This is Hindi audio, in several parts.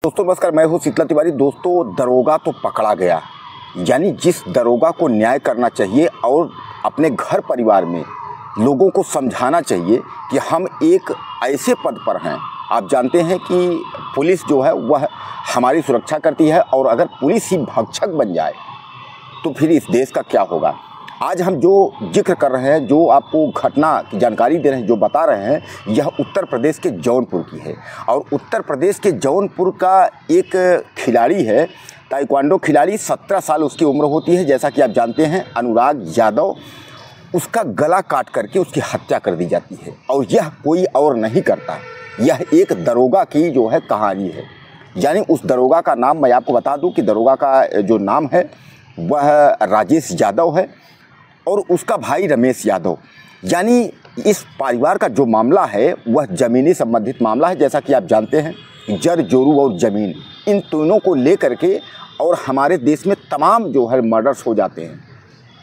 दोस्तों नमस्कार, मैं हूं शीतला तिवारी। दोस्तों दरोगा तो पकड़ा गया, यानी जिस दरोगा को न्याय करना चाहिए और अपने घर परिवार में लोगों को समझाना चाहिए कि हम एक ऐसे पद पर हैं। आप जानते हैं कि पुलिस जो है वह हमारी सुरक्षा करती है और अगर पुलिस ही भक्षक बन जाए तो फिर इस देश का क्या होगा। आज हम जो जिक्र कर रहे हैं, जो आपको घटना की जानकारी दे रहे हैं, जो बता रहे हैं, यह उत्तर प्रदेश के जौनपुर की है। और उत्तर प्रदेश के जौनपुर का एक खिलाड़ी है, ताइक्वांडो खिलाड़ी, 17 साल उसकी उम्र होती है। जैसा कि आप जानते हैं, अनुराग यादव, उसका गला काट करके उसकी हत्या कर दी जाती है। और यह कोई और नहीं करता, यह एक दरोगा की जो है कहानी है। यानी उस दरोगा का नाम मैं आपको बता दूं कि दरोगा का जो नाम है वह राजेश यादव है और उसका भाई रमेश यादव। यानी इस परिवार का जो मामला है वह ज़मीनी संबंधित मामला है। जैसा कि आप जानते हैं, जर जोरू और ज़मीन, इन दोनों को लेकर के और हमारे देश में तमाम जो है मर्डर्स हो जाते हैं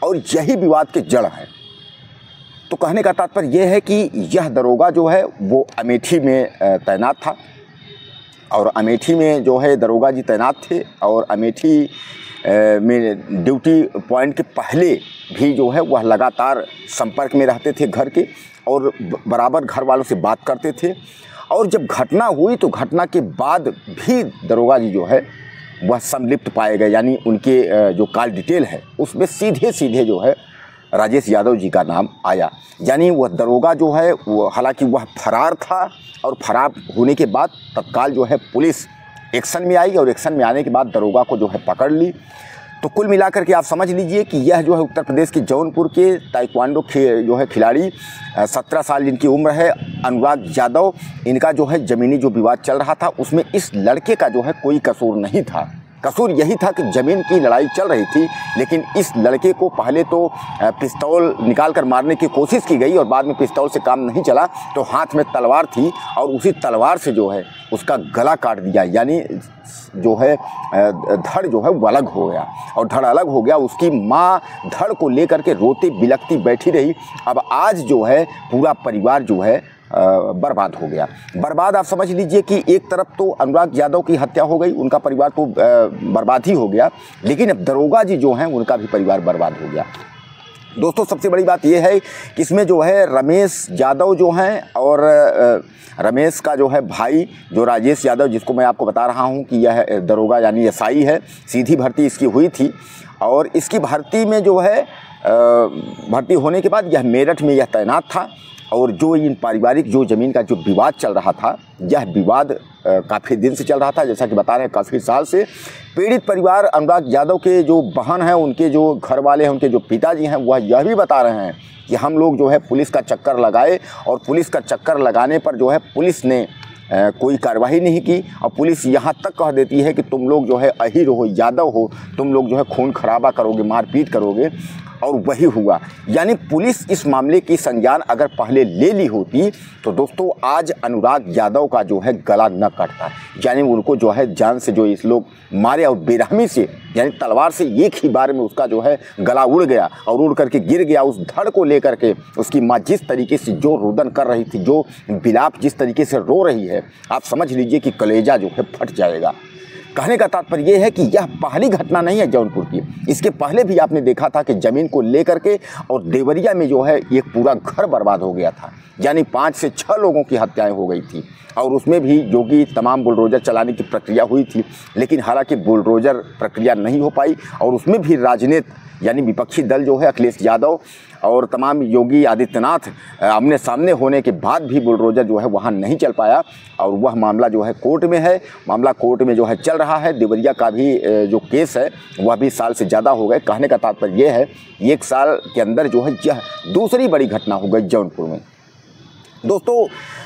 और यही विवाद के जड़ है। तो कहने का तात्पर्य यह है कि यह दरोगा जो है वो अमेठी में तैनात था और अमेठी में जो है दरोगा जी तैनात थे और अमेठी में ड्यूटी पॉइंट के पहले भी जो है वह लगातार संपर्क में रहते थे घर के और बराबर घर वालों से बात करते थे। और जब घटना हुई तो घटना के बाद भी दरोगा जी जो है वह संलिप्त पाए गए। यानी उनके जो कॉल डिटेल है उसमें सीधे सीधे जो है राजेश यादव जी का नाम आया। यानी वह दरोगा जो है वो, हालांकि वह फरार था और फरार होने के बाद तत्काल जो है पुलिस एक्शन में आई और एक्शन में आने के बाद दरोगा को जो है पकड़ ली। तो कुल मिलाकर के आप समझ लीजिए कि यह जो है उत्तर प्रदेश के जौनपुर के ताइक्वांडो जो है खिलाड़ी, 17 साल जिनकी उम्र है, अनुराग यादव, इनका जो है ज़मीनी जो विवाद चल रहा था उसमें इस लड़के का जो है कोई कसूर नहीं था। कसूर यही था कि ज़मीन की लड़ाई चल रही थी, लेकिन इस लड़के को पहले तो पिस्तौल निकाल कर मारने की कोशिश की गई और बाद में पिस्तौल से काम नहीं चला तो हाथ में तलवार थी और उसी तलवार से जो है उसका गला काट दिया। यानी जो है धड़ जो है वो अलग हो गया और धड़ अलग हो गया। उसकी माँ धड़ को लेकर के रोती बिलखती बैठी रही। अब आज जो है पूरा परिवार जो है बर्बाद हो गया। बर्बाद आप समझ लीजिए कि एक तरफ तो अनुराग यादव की हत्या हो गई, उनका परिवार तो बर्बाद ही हो गया, लेकिन अब दरोगा जी जो हैं उनका भी परिवार बर्बाद हो गया। दोस्तों सबसे बड़ी बात यह है कि इसमें जो है रमेश यादव जो हैं और रमेश का जो है भाई जो राजेश यादव, जिसको मैं आपको बता रहा हूं कि यह दरोगा यानी एसआई है, सीधी भर्ती इसकी हुई थी और इसकी भर्ती में जो है भर्ती होने के बाद यह मेरठ में यह तैनात था। और जो इन पारिवारिक जो ज़मीन का जो विवाद चल रहा था, यह विवाद काफ़ी दिन से चल रहा था, जैसा कि बता रहे हैं काफ़ी साल से। पीड़ित परिवार अनुराग यादव के जो बहन हैं, उनके जो घर वाले हैं, उनके जो पिताजी हैं, वह यह भी बता रहे हैं कि हम लोग जो है पुलिस का चक्कर लगाए और पुलिस का चक्कर लगाने पर जो है पुलिस ने कोई कार्रवाई नहीं की और पुलिस यहाँ तक कह देती है कि तुम लोग जो है अहीर हो, यादव हो, तुम लोग जो है खून खराबा करोगे, मारपीट करोगे। और वही हुआ। यानी पुलिस इस मामले की संज्ञान अगर पहले ले ली होती तो दोस्तों आज अनुराग यादव का जो है गला न कटता। यानी उनको जो है जान से जो इस लोग मारे और बेरहमी से, यानी तलवार से एक ही बार में उसका जो है गला उड़ गया और उड़ करके गिर गया। उस धड़ को लेकर के उसकी माँ जिस तरीके से जो रोदन कर रही थी, जो विलाप जिस तरीके से रो रही है, आप समझ लीजिए कि कलेजा जो है फट जाएगा। कहने का तात्पर्य यह है कि यह पहली घटना नहीं है जौनपुर की। इसके पहले भी आपने देखा था कि ज़मीन को लेकर के और देवरिया में जो है एक पूरा घर बर्बाद हो गया था। यानी 5 से 6 लोगों की हत्याएं हो गई थी और उसमें भी योगी तमाम बुलडोजर चलाने की प्रक्रिया हुई थी, लेकिन हालांकि बुलडोजर प्रक्रिया नहीं हो पाई और उसमें भी राजनीति यानी विपक्षी दल जो है अखिलेश यादव और तमाम योगी आदित्यनाथ आमने सामने होने के बाद भी बुलडोजर जो है वहाँ नहीं चल पाया और वह मामला जो है कोर्ट में है। मामला कोर्ट में जो है चल रहा है। देवरिया का भी जो केस है वह भी साल से ज़्यादा हो गए। कहने का तात्पर्य यह है 1 साल के अंदर जो है यह दूसरी बड़ी घटना हो गई जौनपुर में। दोस्तों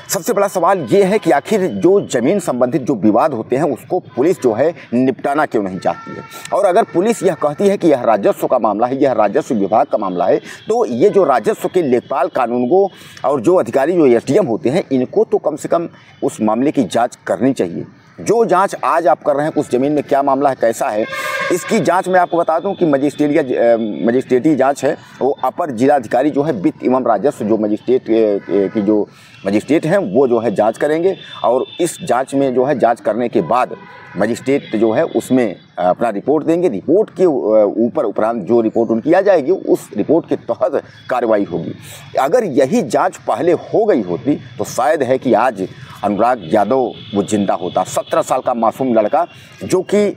सबसे बड़ा सवाल ये है कि आखिर जो ज़मीन संबंधित जो विवाद होते हैं उसको पुलिस जो है निपटाना क्यों नहीं चाहती है। और अगर पुलिस यह कहती है कि यह राजस्व का मामला है, यह राजस्व विभाग का मामला है, तो ये जो राजस्व के लेखपाल, कानूनगो और जो अधिकारी जो एसडीएम होते हैं, इनको तो कम से कम उस मामले की जाँच करनी चाहिए। जो जांच आज आप कर रहे हैं उस ज़मीन में क्या मामला है, कैसा है, इसकी जांच मैं आपको बता दूं कि मजिस्ट्रेटी जांच है वो अपर जिलाधिकारी जो है वित्त एवं राजस्व जो मजिस्ट्रेट की जो मजिस्ट्रेट हैं वो जो है जांच करेंगे। और इस जांच में जो है जांच करने के बाद मजिस्ट्रेट जो है उसमें अपना रिपोर्ट देंगे। रिपोर्ट के ऊपर उपरांत जो रिपोर्ट उनकी आ जाएगी उस रिपोर्ट के तहत कार्रवाई होगी। अगर यही जांच पहले हो गई होती तो शायद है कि आज अनुराग यादव वो जिंदा होता। 17 साल का मासूम लड़का जो कि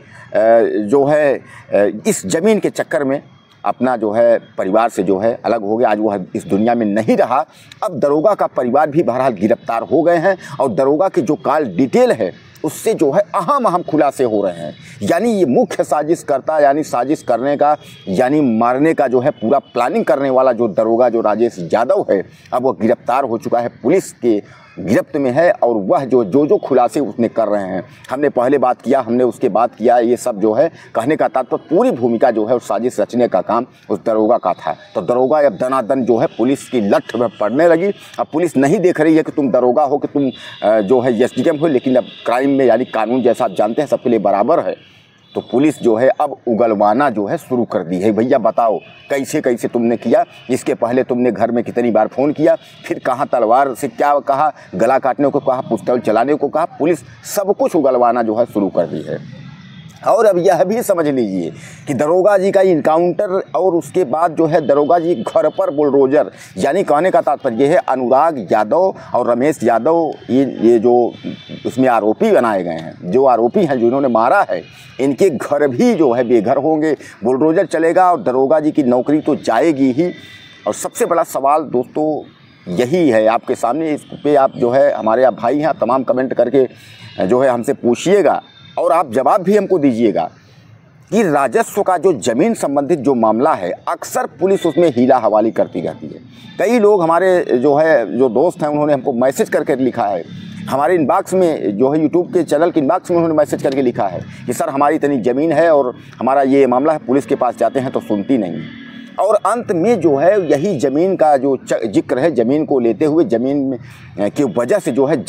जो है इस ज़मीन के चक्कर में अपना जो है परिवार से जो है अलग हो गया, आज वो इस दुनिया में नहीं रहा। अब दरोगा का परिवार भी बहरहाल गिरफ्तार हो गए हैं और दरोगा की जो कॉल डिटेल है उससे जो है अहम खुलासे हो रहे हैं। यानी ये मुख्य साजिश करता, यानी साजिश करने का, यानी मारने का जो है पूरा प्लानिंग करने वाला जो दरोगा जो राजेश यादव है अब वो गिरफ्तार हो चुका है, पुलिस के गिरफ्त में है। और वह जो खुलासे उसने कर रहे हैं, हमने पहले बात किया, हमने उसके बाद किया, ये सब जो है कहने का तात्पर्य पूरी भूमिका जो है उस साजिश रचने का काम उस दरोगा का था। तो दरोगा अब दनादन जो है पुलिस की लठ में पड़ने लगी। अब पुलिस नहीं देख रही है कि तुम दरोगा हो कि तुम जो है एसडीएम हो, लेकिन अब क्राइम में यानी कानून जैसा आप जानते हैं सबके लिए बराबर है। तो पुलिस जो है अब उगलवाना जो है शुरू कर दी है। भैया बताओ कैसे कैसे तुमने किया, इसके पहले तुमने घर में कितनी बार फ़ोन किया, फिर कहाँ तलवार से क्या कहा, गला काटने को कहा, पिस्तौल चलाने को कहा, पुलिस सब कुछ उगलवाना जो है शुरू कर दी है। और अब यह भी समझ लीजिए कि दरोगा जी का इनकाउंटर और उसके बाद जो है दरोगा जी घर पर बुलडोजर, यानी कहने का तात्पर्य यह है अनुराग यादव और रमेश यादव ये जो उसमें आरोपी बनाए गए हैं, जो आरोपी हैं जिन्होंने मारा है, इनके घर भी जो है बेघर होंगे, बुलडोजर चलेगा और दरोगा जी की नौकरी तो जाएगी ही। और सबसे बड़ा सवाल दोस्तों यही है आपके सामने, इस पे आप जो है हमारे आप भाई हैं, आप तमाम कमेंट करके जो है हमसे पूछिएगा और आप जवाब भी हमको दीजिएगा कि राजस्व का जो ज़मीन संबंधित जो मामला है अक्सर पुलिस उसमें हीला हवाली करती रहती है। कई लोग हमारे जो है जो दोस्त हैं उन्होंने हमको मैसेज करके लिखा है, हमारे इनबॉक्स में जो है यूट्यूब के चैनल के इनबॉक्स में उन्होंने मैसेज करके लिखा है कि सर हमारी इतनी ज़मीन है और हमारा ये मामला है, पुलिस के पास जाते हैं तो सुनती नहीं। और अंत में जो है यही ज़मीन का जो जिक्र है, ज़मीन को लेते हुए ज़मीन की वजह से जो है